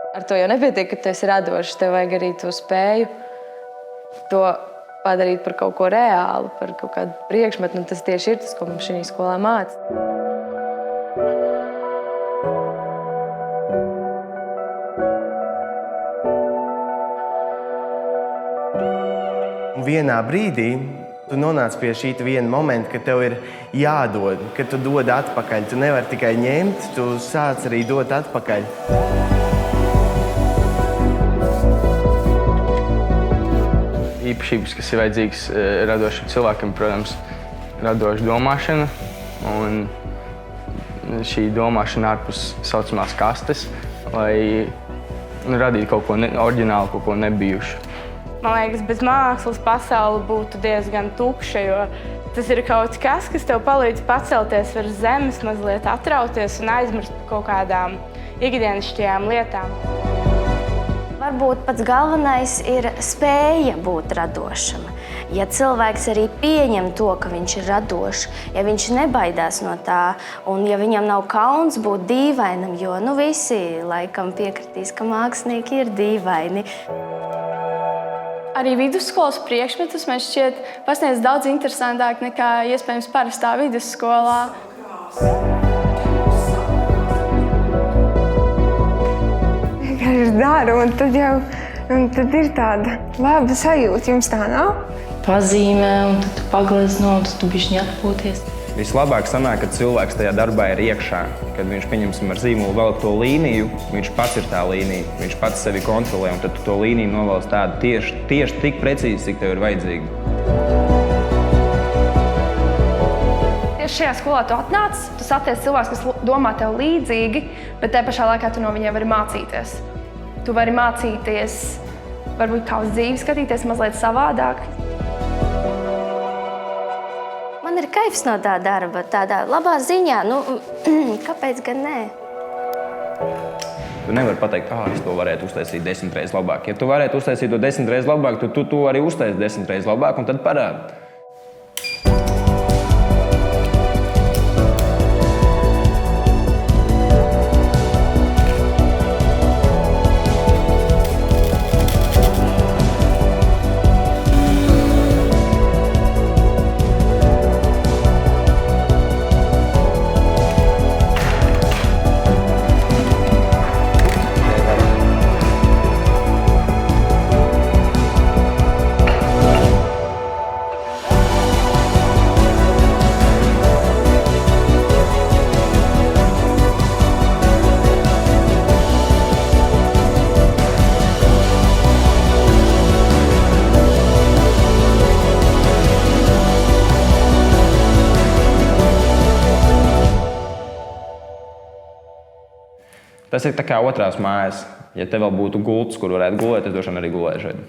Ar to jau nepietiek, ka tu esi radošs. Tev vajag arī to spēju to padarīt par kaut ko reālu, par kaut kādu priekšmetu. Un tas tieši ir tas, ko mums šī skolā māca. Vienā brīdī tu nonāc pie šī viena momenta, kad tev ir jādod, kad tu dod atpakaļ. Tu nevari tikai ņemt, tu sāc arī dot atpakaļ. Īpašības, kas ir vajadzīgas radošiem cilvēkiem, protams, radoša domāšana un šī domāšana ārpus saucamās kastes, lai radītu kaut ko oriģinālu, kaut ko nebijušu. Man liekas, bez mākslas pasaule būtu diezgan tukša, jo tas ir kaut kas tev palīdz pacelties virs zemes, mazliet atrauties un aizmirst par kaut kādām ikdienišķajām lietām. Varbūt pats galvenais ir spēja būt radošam. Ja cilvēks arī pieņem to, ka viņš ir radošs, ja viņš nebaidās no tā, un ja viņam nav kauns būt dīvainam, jo visi laikam piekritīs, ka mākslinieki ir dīvaini. Arī vidusskolas priekšmetus man šķiet pasniedz daudz interesantāk nekā iespējams parastā vidusskolā. Vienkārši daru, un tad ir tāda laba sajūta. Jums tā nav? Pazīmē, un tad tu paglezno, un tad tu bišķiņ atpūties. Vislabāk sanāk, kad cilvēks tajā darbā ir iekšā. Kad viņš, pieņemsim, ar zīmolu velk to līniju, viņš pats ir tā līnija, viņš pats sevi kontrolē, un tad tu to līniju novelc tādu tieši tik precīzi, cik tev ir vajadzīgi. Tieši šajā skolā tu atnāc, tu satiec cilvēkus, kas domā tev līdzīgi, bet tajā pašā laikā tu no viņiem vari mācīties. Tu vari mācīties, varbūt kā uz dzīvi skatīties mazliet savādāk. Man ir kaifs no tā darba, tādā labā ziņā. Kāpēc gan nē? Tu nevari pateikt, es to varētu uztaisīt 10 reizes labāk. Ja tu varētu uztaisīt to 10 reizes labāk, tad tu to arī uztaisi 10 reizes labāk un tad parādi. Tas ir tā kā otrās mājas. Ja te vēl būtu gultas, kur varētu gulēt, es droši vien arī gulēju šeit.